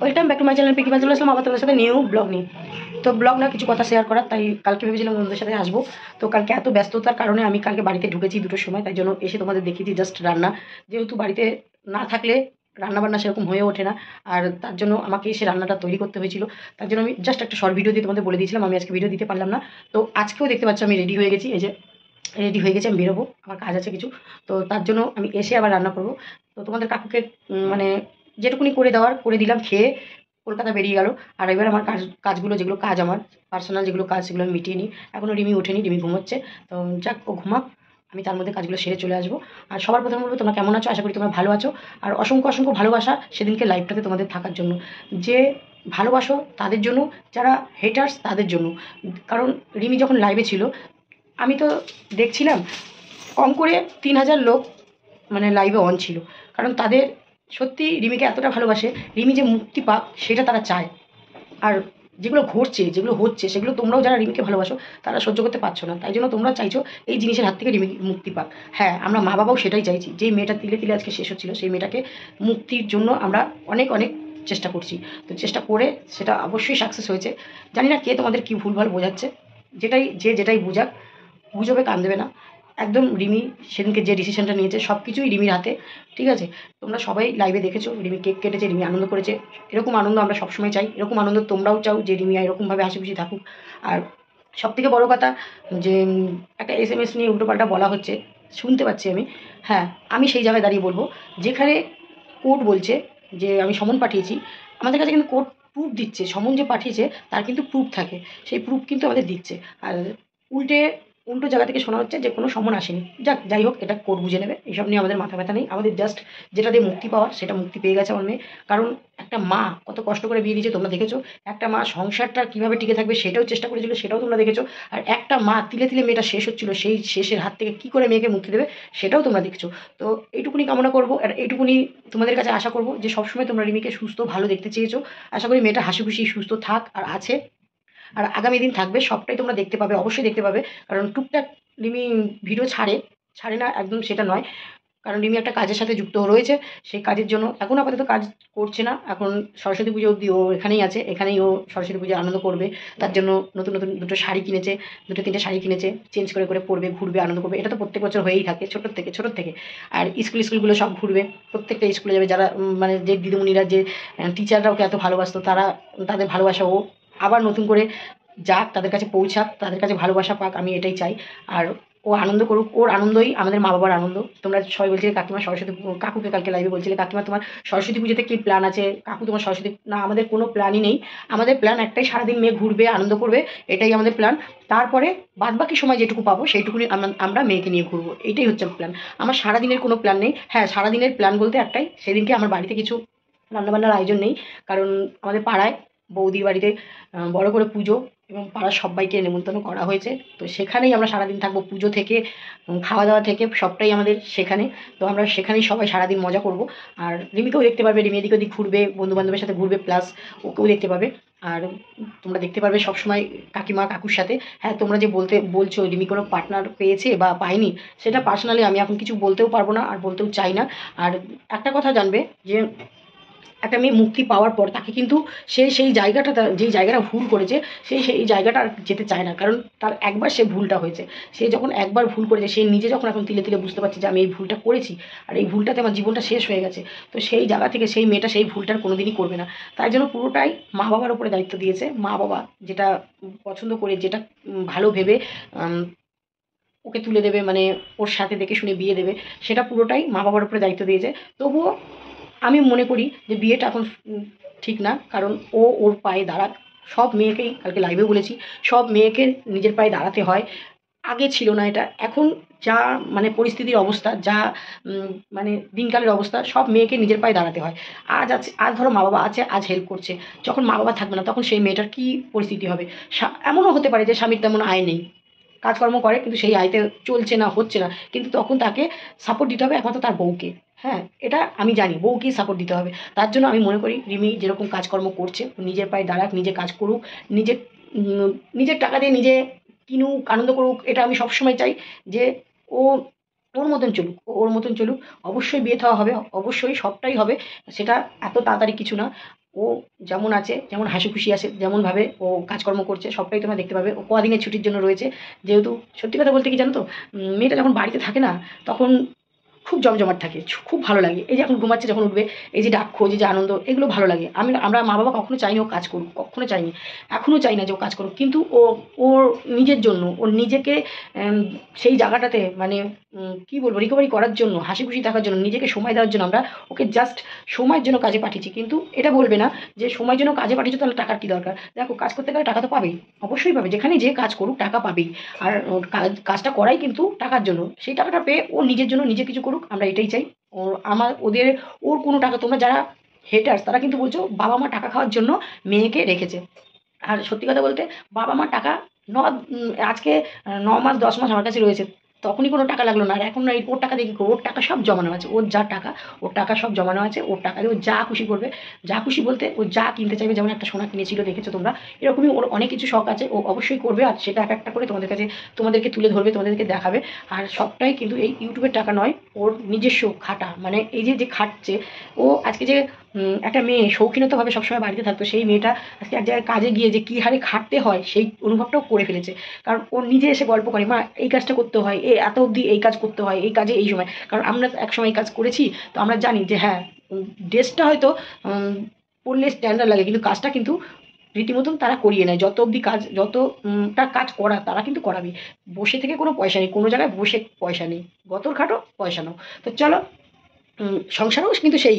Welcome back to my channel পিকি চলে আসলাম আবার তোমাদের সাথে নিউ ব্লগ নিয়ে। তো ব্লগ না কিছু কথা শেয়ার করার, তাই কালকে ভেবেছিলাম বন্ধুদের সাথে আসবো। তো কালকে এত ব্যস্ততার কারণে আমি কালকে বাড়িতে ঢুকেছি 2টোর সময়, তাই জন্য এসে তোমাদের দেখিয়েছি জাস্ট রান্না। যেহেতু বাড়িতে না থাকলে রান্নাবান্না সেরকম হয়ে ওঠে না, আর তার জন্য আমাকে এসে রান্নাটা তৈরি করতে হয়েছিল। তার জন্য আমি জাস্ট একটা শর্ট ভিডিও দিয়ে তোমাদের বলে দিয়েছিলাম আমি আজকে ভিডিও দিতে পারলাম না। তো আজকেও দেখতে পাচ্ছি আমি রেডি হয়ে গেছি, এই যে রেডি হয়ে গেছি, আমি বেরোবো, আমার কাজ আছে কিছু। তো তার জন্য আমি এসে আবার রান্না করবো। তো তোমাদের কাকুকে মানে যেটুকুনি করে দেওয়ার করে দিলাম, খেয়ে কলকাতা বেরিয়ে গেল। আর এবার আমার কাজগুলো যেগুলো কাজ আমার পার্সোনাল যেগুলো কাজ সেগুলো আমি মিটিয়ে নিই। এখনও রিমি ওঠেনি, রিমি ঘুমোচ্ছে। তো যাক, ও ঘুমাক, আমি তার মধ্যে কাজগুলো সেরে চলে আসবো। আর সবার প্রথমে বলবো তোমরা কেমন আছো, আশা করি তোমরা ভালো আছো। আর অসংখ্য অসংখ্য ভালোবাসা সেদিনকে লাইভটাতে তোমাদের থাকার জন্য, যে ভালোবাসো তাদের জন্য, যারা হেটার্স তাদের জন্য। কারণ রিমি যখন লাইভে ছিল আমি তো দেখছিলাম কম করে 3,000 লোক মানে লাইভে অন ছিল। কারণ তাদের সত্যি রিমিকে এতটা ভালোবাসে, রিমি যে মুক্তি পাক সেটা তারা চায়। আর যেগুলো ঘটছে যেগুলো হচ্ছে সেগুলো তোমরাও যারা রিমিকে ভালোবাসো তারা সহ্য করতে পারছো না, তাই জন্য তোমরা চাইছো এই জিনিসের হাত থেকে রিমি মুক্তি পাক। হ্যাঁ, আমরা মা বাবাও সেটাই চাইছি, যেই মেয়েটা তিলে তিলে আজকে শেষ হচ্ছিল সেই মেয়েটাকে মুক্তির জন্য আমরা অনেক অনেক চেষ্টা করছি। তো চেষ্টা করে সেটা অবশ্যই সাকসেস হয়েছে। জানি না কে তোমাদের কী ভুলভাল বোঝাচ্ছে, যেটাই বুঝাক, গুজবে কান দেবে না। একদম রিমি সেদিনকে যে ডিসিশনটা নিয়েছে সব কিছুই রিমির হাতে, ঠিক আছে? তোমরা সবাই লাইভে দেখেছো রিমি কেক কেটেছে, রিমি আনন্দ করেছে। এরকম আনন্দ আমরা সবসময় চাই, এরকম আনন্দ তোমরাও চাও যে রিমি এরকমভাবে হাসি খুশি থাকুক। আর সবথেকে বড় কথা যে একটা এসএমএস নিয়ে উল্টোপাল্টা বলা হচ্ছে, শুনতে পাচ্ছি আমি। হ্যাঁ, আমি সেই জায়গায় দাঁড়িয়ে বলবো, যেখানে কোর্ট বলছে যে আমি সমন পাঠিয়েছি, আমাদের কাছে কিন্তু কোর্ট প্রুফ দিচ্ছে, সমন যে পাঠিয়েছে তার কিন্তু প্রুফ থাকে, সেই প্রুফ কিন্তু আমাদের দিচ্ছে। আর উল্টে উল্টো জায়গা থেকে শোনা হচ্ছে যে কোনো সমন আসেনি। যাই হোক, এটা কোর্ট বুঝে নেবে, এসব নিয়ে আমাদের মাথা ব্যথা নেই। আমাদের জাস্ট যেটা দিয়ে মুক্তি পাওয়ার সেটা মুক্তি পেয়ে গেছে আমার মেয়ে। কারণ একটা মা কত কষ্ট করে বিয়ে দিয়েছে তোমরা দেখেছো, একটা মা সংসারটা কীভাবে টিকে থাকবে সেটাও চেষ্টা করেছিল, সেটাও তোমরা দেখেছো। আর একটা মা তিলে তিলে মেয়েটা শেষ হচ্ছিল, সেই শেষের হাত থেকে কী করে মেয়েকে মুক্তি দেবে সেটাও তোমরা দেখছো। তো এইটুকুনি কামনা করবো, আর এইটুকুনি তোমাদের কাছে আশা করবো যে সবসময় তোমরা রিমিকে সুস্থ ভালো দেখতে চেয়েছো। আশা করি মেয়েটা হাসি খুশি সুস্থ থাক আর আছে, আর আগামী দিন থাকবে, সবটাই তোমরা দেখতে পাবে, অবশ্যই দেখতে পাবে। কারণ টুকটাক রিমি ভিডিও ছাড়ে, ছাড়ে না একদম সেটা নয়। কারণ রিমি একটা কাজের সাথে যুক্ত রয়েছে, সেই কাজের জন্য এখন আপাতত কাজ করছে না। এখন সরস্বতী পুজো অবধি ও এখানেই আছে, এখানেই ও সরস্বতী পুজো আনন্দ করবে। তার জন্য নতুন নতুন দুটো শাড়ি কিনেছে, দুটো তিনটে শাড়ি কিনেছে, চেঞ্জ করে করে পরবে, ঘুরবে, আনন্দ করবে। এটা তো প্রত্যেক বছর হয়েই থাকে ছোটোর থেকে। আর স্কুলগুলো সব ঘুরবে, প্রত্যেকটা স্কুলে যাবে। যারা মানে যে দিদিমণিরা, যে টিচাররা ওকে এত ভালোবাসতো, তাদের ভালোবাসা ও আবার নতুন করে যাক, তাদের কাছে পৌঁছাক, তাদের কাছে ভালোবাসা পাক, আমি এটাই চাই। আর ও আনন্দ করুক, ওর আনন্দই আমাদের মা বাবার আনন্দ। তোমরা সবাই বলছিলে কাকিমা সরস্বতী কাকুকে কালকে লাইভে বলছিলে কাকিমা তোমার সরস্বতী পুজোতে কী প্ল্যান আছে, কাকু তোমার সরস্বতী না, আমাদের কোনো প্ল্যানই নেই। আমাদের প্ল্যান একটাই, সারাদিন মেয়ে ঘুরবে, আনন্দ করবে, এটাই আমাদের প্ল্যান। তারপরে বাদবাকি সময় যেটুকু পাবো সেইটুকুনি আমরা মেয়েকে নিয়ে ঘুরবো, এটাই হচ্ছে প্ল্যান। আমার সারাদিনের কোনো প্ল্যান নেই। হ্যাঁ, সারাদিনের প্ল্যান বলতে একটাই, সেদিনকে আমার বাড়িতে কিছু রান্নাবান্নার আয়োজন নেই। কারণ আমাদের পাড়ায় বৌদির বাড়িতে বড় করে পুজো, এবং পাড়ার সবাইকে নেমন্তন্ন করা হয়েছে। তো সেখানেই আমরা সারাদিন থাকবো, পুজো থেকে খাওয়া দাওয়া থেকে সবটাই আমাদের সেখানে। তো আমরা সেখানেই সবাই সারাদিন মজা করব। আর রিমিকেও দেখতে পারবে, রিমি এদিক ওদিক ঘুরবে, বন্ধুবান্ধবের সাথে ঘুরবে, প্লাস ওকেও দেখতে পাবে। আর তোমরা দেখতে পারবে সবসময় কাকিমা কাকুর সাথে। হ্যাঁ, তোমরা যে বলছো রিমি কোনো পার্টনার পেয়েছে বা পায়নি, সেটা পার্সোনালি আমি এখন কিছু বলতেও পারবো না, আর বলতেও চাই না। আর একটা কথা জানবে যে একটা মেয়ে মুক্তি পাওয়ার পর তাকে কিন্তু সেই জায়গাটা, যেই জায়গাটা ভুল করেছে, সেই জায়গাটা আর যেতে চায় না। কারণ তার একবার সে ভুলটা হয়েছে, সে যখন একবার ভুল করেছে, সে নিজে যখন এখন তিলে তিলে বুঝতে পারছে যে আমি এই ভুলটা করেছি, আর এই ভুলটাতে আমার জীবনটা শেষ হয়ে গেছে, তো সেই জায়গা থেকে সেই মেয়েটা সেই ভুলটার কোনো দিনই করবে না। তাই জন্য পুরোটাই মা বাবার ওপরে দায়িত্ব দিয়েছে। মা বাবা যেটা পছন্দ করে, যেটা ভালো ভেবে ওকে তুলে দেবে, মানে ওর সাথে দেখে শুনে বিয়ে দেবে, সেটা পুরোটাই মা বাবার উপরে দায়িত্ব দিয়েছে। তবুও আমি মনে করি যে বিয়েটা এখন ঠিক না। কারণ ওর পায়ে দাঁড়াক। সব মেয়েকেই কালকে লাইভে বলেছি, সব মেয়েকে নিজের পায়ে দাঁড়াতে হয়। আগে ছিল না এটা, এখন যা মানে পরিস্থিতির অবস্থা, যা মানে দিনকালের অবস্থা, সব মেয়েকে নিজের পায়ে দাঁড়াতে হয়। আজ ধরো মা বাবা আছে, আজ হেল্প করছে, যখন মা বাবা থাকবে না তখন সেই মেয়েটার কী পরিস্থিতি হবে। এমনও হতে পারে যে স্বামীর তেমন আয় নেই, কাজকর্ম করে কিন্তু সেই আয়তে চলছে না, হচ্ছে না, কিন্তু তখন তাকে সাপোর্ট দিতে হবে একমাত্র তার বউকে। হ্যাঁ, এটা আমি জানি, বউকেই সাপোর্ট দিতে হবে। তার জন্য আমি মনে করি রিমি যেরকম কাজকর্ম করছে, নিজের পায়ে দাঁড়াক, নিজে কাজ করুক, নিজের নিজের টাকা দিয়ে নিজে কিনুক, আনন্দ করুক, এটা আমি সবসময় চাই। যে ও ওর মতন চলুক, ওর মতন চলুক। অবশ্যই বিয়ে থাওয়া হবে, অবশ্যই সবটাই হবে, সেটা এত তাড়াতাড়ি কিছু না। ও যেমন আছে, যেমন হাসি খুশি আছে, যেমনভাবে ও কাজকর্ম করছে সবটাই তোমরা দেখতে পাবে। ও কদিনের ছুটির জন্য রয়েছে, যেহেতু সত্যি কথা বলতে কি জানো তো, মেয়েটা যখন বাড়িতে থাকে না তখন খুব জমজমাট থাকে, খুব ভালো লাগে। এই যে এখন ঘুমাচ্ছে, যখন উঠবে, এই যে ডাক খোঁজ, এই যে আনন্দ, এগুলো ভালো লাগে। আমরা মা বাবা কখনো চাইনি ও কাজ করুক, কখনো চাইনি, এখনও চাই না যে ও কাজ করুক, কিন্তু ওর নিজের জন্য, ওর নিজেকে সেই জায়গাটাতে মানে কী বলবো, রিকভারি করার জন্য, হাসি খুশি থাকার জন্য, নিজেকে সময় দেওয়ার জন্য আমরা ওকে জাস্ট সময়ের জন্য কাজে পাঠিয়েছি। কিন্তু এটা বলবে না যে সময়ের জন্য কাজে পাঠিয়েছো তাহলে টাকার কী দরকার। দেখো, কাজ করতে গেলে টাকা তো পাবেই, অবশ্যই পাবে, যেখানে যে কাজ করুক টাকা পাবেই। আর ওর কাজটা করাই কিন্তু টাকার জন্য, সেই টাকাটা পেয়ে ও নিজের জন্য নিজে কিছু করুক, আমরা এটাই চাই। ওর কোনো টাকা, তোমরা যারা হেটার্স তারা কিন্তু বলছো বাবা মা টাকা খাওয়ার জন্য মেয়েকে রেখেছে। আর সত্যি কথা বলতে, বাবা মা টাকা আজকে 9 মাস 10 মাস আমার কাছে রয়েছে, তখনই কোনো টাকা লাগলো না। আর এখন না, ওর টাকা দিয়ে কী করবো, ওর টাকা সব জমানো আছে, ওর যা টাকা, ওর টাকা সব জমানো আছে। ওর টাকা দিয়ে ও যা খুশি করবে, যা খুশি বলতে ও যা কিনতে চাইবে, যেমন একটা সোনা কিনেছিল দেখেছো তোমরা, এরকমই ওর অনেক কিছু শখ আছে, ও অবশ্যই করবে। আর সেটা এক একটা করে তোমাদেরকে তুলে ধরবে, তোমাদেরকে দেখাবে। আর সবটাই কিন্তু এই ইউটিউবের টাকা নয়, ওর নিজস্ব খাটা, মানে এই যে যে খাটছে ও। আজকে যে একটা মেয়ে শৌখিনতাভাবে সবসময় বাড়িতে থাকতো, সেই মেয়েটা আজকে এক জায়গায় কাজে গিয়ে যে কী হারে খাটতে হয় সেই অনুভবটাও করে ফেলেছে। কারণ ও নিজে এসে গল্প করে, মা এই কাজটা করতে হয়, এত অবধি এই কাজ করতে হয়, এই কাজে এই সময়। কারণ আমরা এক সময় এই কাজ করেছি, তো আমরা জানি যে হ্যাঁ, ড্রেসটা হয়তো পরলে স্ট্যান্ডার্ড লাগে, কিন্তু কাজটা কিন্তু রীতিমতন তারা করিয়ে নেয়। যত অবধি কাজ, যতটা কাজ করা তারা কিন্তু করাবে। বসে থেকে কোনো পয়সা নেই, কোনো জায়গায় বসে পয়সা নেই, গতর খাটো পয়সা নাও। তো চলো, সংসারেও কিন্তু সেই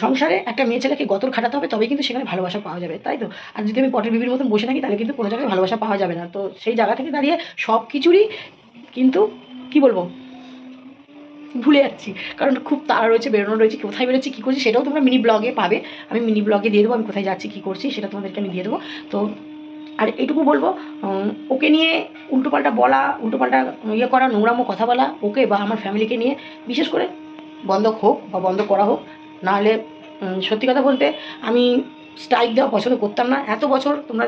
সংসারে একটা মেয়ে ছেলেকে গতর খাটাতে হবে, তবেই কিন্তু সেখানে ভালোবাসা পাওয়া যাবে, তাই তো? আর যদি আমি পটের বিবির মতন বসে থাকি তাহলে কিন্তু কোনো জায়গায় ভালোবাসা পাওয়া যাবে না। তো সেই জায়গা থেকে দাঁড়িয়ে সব কিছুরই কিন্তু কী বলবো, ভুলে যাচ্ছি, কারণ খুব তাড়া রয়েছে, বেরোনো রয়েছে, কোথায় বেরোচ্ছি কী করছি সেটাও তোমরা মিনি ব্লগে পাবে। আমি মিনি ব্লগে দিয়ে দেবো আমি কোথায় যাচ্ছি কী করছি, সেটা তোমাদেরকে আমি দিয়ে দেবো। তো আর এইটুকু বলবো, ওকে নিয়ে উল্টোপাল্টা বলা, উল্টোপাল্টা ইয়ে করা, নোংরামো কথা বলা ওকে বা আমার ফ্যামিলিকে নিয়ে বিশেষ করে বন্ধ হোক বা বন্ধ করা হোক। নাহলে সত্যি কথা বলতে আমি স্ট্রাইক দেওয়া পছন্দ করতাম না। এত বছর তোমরা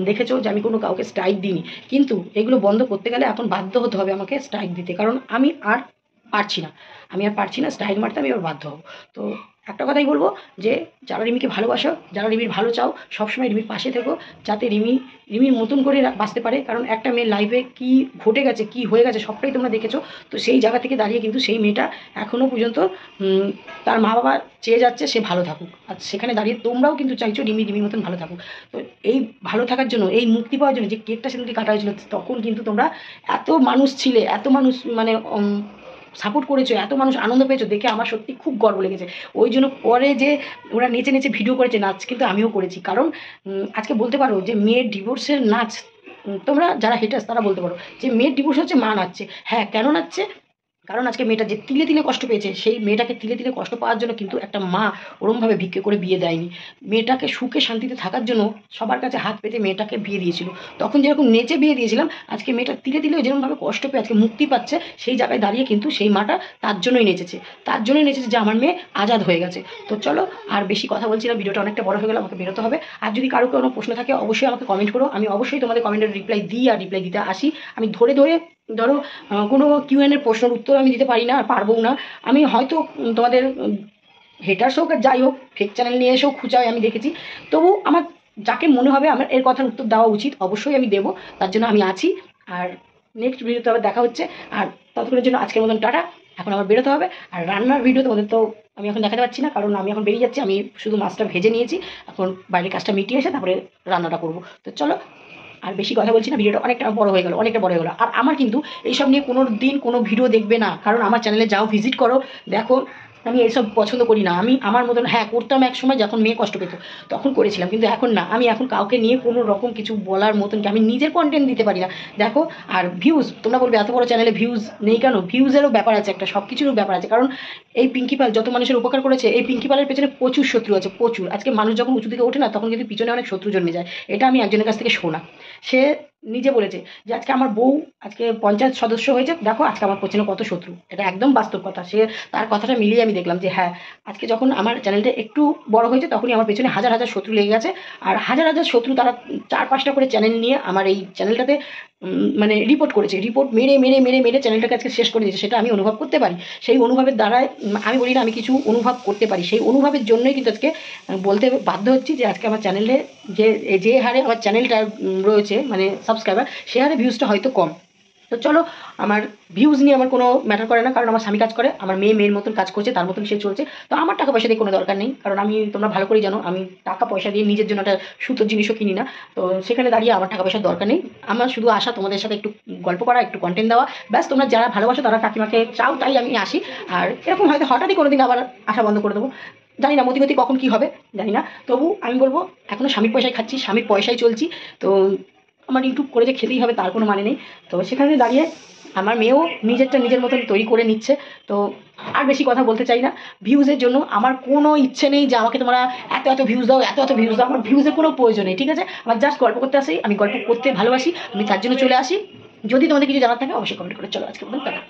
দেখেছো যে আমি কোনো কাউকে স্ট্রাইক দিইনি, কিন্তু এগুলো বন্ধ করতে গেলে এখন বাধ্য হতে হবে আমাকে স্ট্রাইক দিতে, কারণ আমি আর পারছি না, স্ট্রাইক মারতে আমি এবার বাধ্য হব। তো একটা কথাই বলবো, যে যারা রিমিকে ভালোবাসো, যারা রিমির ভালো চাও, সবসময় রিমির পাশে থেকো, যাতে রিমির মতন করে বাঁচতে পারে। কারণ একটা মেয়ের লাইফে কী ঘটে গেছে, কী হয়ে গেছে সবটাই তোমরা দেখেছো। তো সেই জায়গা থেকে দাঁড়িয়ে কিন্তু সেই মেয়েটা এখনও পর্যন্ত তার মা বাবা চেয়ে যাচ্ছে সে ভালো থাকুক, আর সেখানে দাঁড়িয়ে তোমরাও কিন্তু চাইছো রিমির মতন ভালো থাকুক। তো এই ভালো থাকার জন্য, এই মুক্তি পাওয়ার জন্য যে কেকটা সেদিনকে কাটা হয়েছিল, তখন কিন্তু তোমরা এত মানুষ ছিলে, এত মানুষ মানে সাপোর্ট করেছো, এত মানুষ আনন্দ পেয়েছো, দেখে আমার সত্যি খুব গর্ব লেগেছে। ওই জন্য পরে যে ওরা নেচে নেচে ভিডিও করেছে, নাচ কিন্তু আমিও করেছি। কারণ আজকে বলতে পারো যে মেয়ের ডিভোর্সের নাচ, তোমরা যারা হেটার্স তারা বলতে পারো যে মেয়ের ডিভোর্স হচ্ছে মা নাচছে। হ্যাঁ, কেন নাচছে? কারণ আজকে মেয়েটা যে তিলে তিলে কষ্ট পেয়েছে, সেই মেয়েটাকে তিলে তিলে কষ্ট পাওয়ার জন্য কিন্তু একটা মা ওরমভাবে ভিক্ষে করে বিয়ে দেয়নি। মেয়েটাকে সুখে শান্তিতে থাকার জন্য সবার কাছে হাত পেতে মেয়েটাকে বিয়ে দিয়েছিল। তখন যেরকম নেচে বিয়ে দিয়েছিলাম, আজকে মেয়েটা তিলে তিলে যেরকমভাবে কষ্ট পেয়ে আজকে মুক্তি পাচ্ছে, সেই জায়গায় দাঁড়িয়ে কিন্তু সেই মাটা তার জন্যই নেচেছে, যে আমার মেয়ে আজাদ হয়ে গেছে। তো চলো, আর বেশি কথা বলছি না, ভিডিওটা অনেকটা বড় হয়ে গেল, আমাকে বেরোতে হবে। আর যদি কারো কোনো প্রশ্ন থাকে অবশ্যই আমাকে কমেন্ট করো, আমি অবশ্যই তোমাদের কমেন্টের রিপ্লাই দিই, আর রিপ্লাই দিতে আসি। আমি ধরে ধরে ধরো কোনো কিউএনের প্রশ্নের উত্তর আমি দিতে পারি না, আর পারবও না। আমি হয়তো তোমাদের হেটার্স হোক আর যাই হোক, ফেক চ্যানেল নিয়ে এসেও খুঁচায় আমি দেখেছি, তবু আমার যাকে মনে হবে আমার এর কথার উত্তর দেওয়া উচিত, অবশ্যই আমি দেবো, তার জন্য আমি আছি। আর নেক্সট ভিডিওতে আবার দেখা হচ্ছে। আর ততক্ষণের জন্য আজকের মতন টাটা, এখন আমার বেরোতে হবে। আর রান্নার ভিডিও তোমাদের তো আমি এখন দেখাতে পারছি না, কারণ আমি এখন বেরিয়ে যাচ্ছি। আমি শুধু মাছটা ভেজে নিয়েছি, এখন বাইরের কাজটা মিটিয়ে এসে তারপরে রান্নাটা করবো। তো চলো, আর বেশি কথা বলছি না, ভিডিওটা অনেকটা বড় হয়ে গেল, আর আমার কিন্তু এইসব নিয়ে কোনো দিন কোনো ভিডিও দেখবে না, কারণ আমার চ্যানেলে যাও, ভিজিট করো, দেখো আমি এইসব পছন্দ করি না। আমি আমার মতন, হ্যাঁ করতাম এক সময় যখন মেয়ে কষ্ট পেত, তখন করেছিলাম, কিন্তু এখন না। আমি এখন কাউকে নিয়ে কোনো রকম কিছু বলার মতন কি, আমি নিজের কন্টেন্ট দিতে পারি না, দেখো। আর ভিউজ, তোমরা বলবে এত বড় চ্যানেলে ভিউজ নেই কেন? ভিউজেরও ব্যাপার আছে, একটা সব কিছুরও ব্যাপার আছে। কারণ এই পিঙ্কি পাল যত মানুষের উপকার করেছে, এই পিঙ্কি পালের পেছনে প্রচুর শত্রু আছে, প্রচুর। আজকে মানুষ যখন উঁচু দিকে ওঠে না, তখন কিন্তু পিছনে অনেক শত্রু জন্মে যায়। এটা আমি একজনের কাছ থেকে শোনা। সে নিজে বলেছে যে আজকে আমার বউ আজকে পঞ্চায়েত সদস্য হয়েছে, দেখো আজকে আমার পেছনে কত শত্রু। এটা একদম বাস্তব কথা। তার কথাটা মিলিয়ে আমি দেখলাম যে হ্যাঁ, আজকে যখন আমার চ্যানেলটা একটু বড় হয়েছে, তখনই আমার পেছনে হাজার হাজার শত্রু লেগে গেছে। আর হাজার হাজার শত্রু, তারা 4-5টা করে চ্যানেল নিয়ে আমার এই চ্যানেলটাতে মানে রিপোর্ট করেছে, রিপোর্ট মেরে মেরে মেরে মেরে চ্যানেলটাকে আজকে শেষ করে দিয়েছে, সেটা আমি অনুভব করতে পারি। সেই অনুভবের দ্বারাই আমি বলি না আমি কিছু অনুভব করতে পারি, সেই অনুভবের জন্যই কিন্তু আজকে বলতে বাধ্য হচ্ছি যে আজকে আমার চ্যানেলে যে যে হারে আমার চ্যানেলটা রয়েছে মানে সাবস্ক্রাইবার, সে হারে ভিউজটা হয়তো কম। তো চলো, আমার ভিউজ নিয়ে আমার কোনো ম্যাটার করে না, কারণ আমার স্বামী কাজ করে, আমার মেয়ে মেয়ের মতন কাজ করছে, তার মতন সে চলছে। তো আমার টাকা পয়সা দিয়ে কোনো দরকার নেই, কারণ আমি, তোমরা ভালো করেই জানো, আমি টাকা পয়সা দিয়ে নিজের জন্য একটা সুতোর জিনিসও কিনি না। তো সেখানে দাঁড়িয়ে আমার টাকা পয়সার দরকার নেই। আমার শুধু আশা তোমাদের সাথে একটু গল্প করা, একটু কন্টেন্ট দেওয়া, ব্যাস। তোমরা যারা ভালোবাসো তারা কাকিমাকে চাও, তাই আমি আসি। আর এরকম হয়তো হঠাৎই কোনো দিন আবার আসা বন্ধ করে দেবো, জানি না মতিগতি কখন কী হবে জানি না। তবু আমি বলবো এখনও স্বামীর পয়সায় খাচ্ছি, স্বামীর পয়সায় চলছি। তো আমার ইউটিউব করে যে খেতেই হবে তার কোনো মানে নেই। তো সেখানে দাঁড়িয়ে আমার মেয়েও নিজেরটা নিজের মতন তৈরি করে নিচ্ছে। তো আর বেশি কথা বলতে চাই না। ভিউজের জন্য আমার কোনো ইচ্ছে নেই যে আমাকে তোমরা এত এত ভিউজ দাও, এত এত ভিউজ দাও। আমার ভিউজের কোনো প্রয়োজন নেই, ঠিক আছে? আমার জাস্ট গল্প করতে আসি, আমি গল্প করতে ভালোবাসি, আমি তার জন্য চলে আসি। যদি তোমাদের কিছু জানার থাকে অবশ্যই কমেন্ট করে। চলো আজকে বলুন টাটা।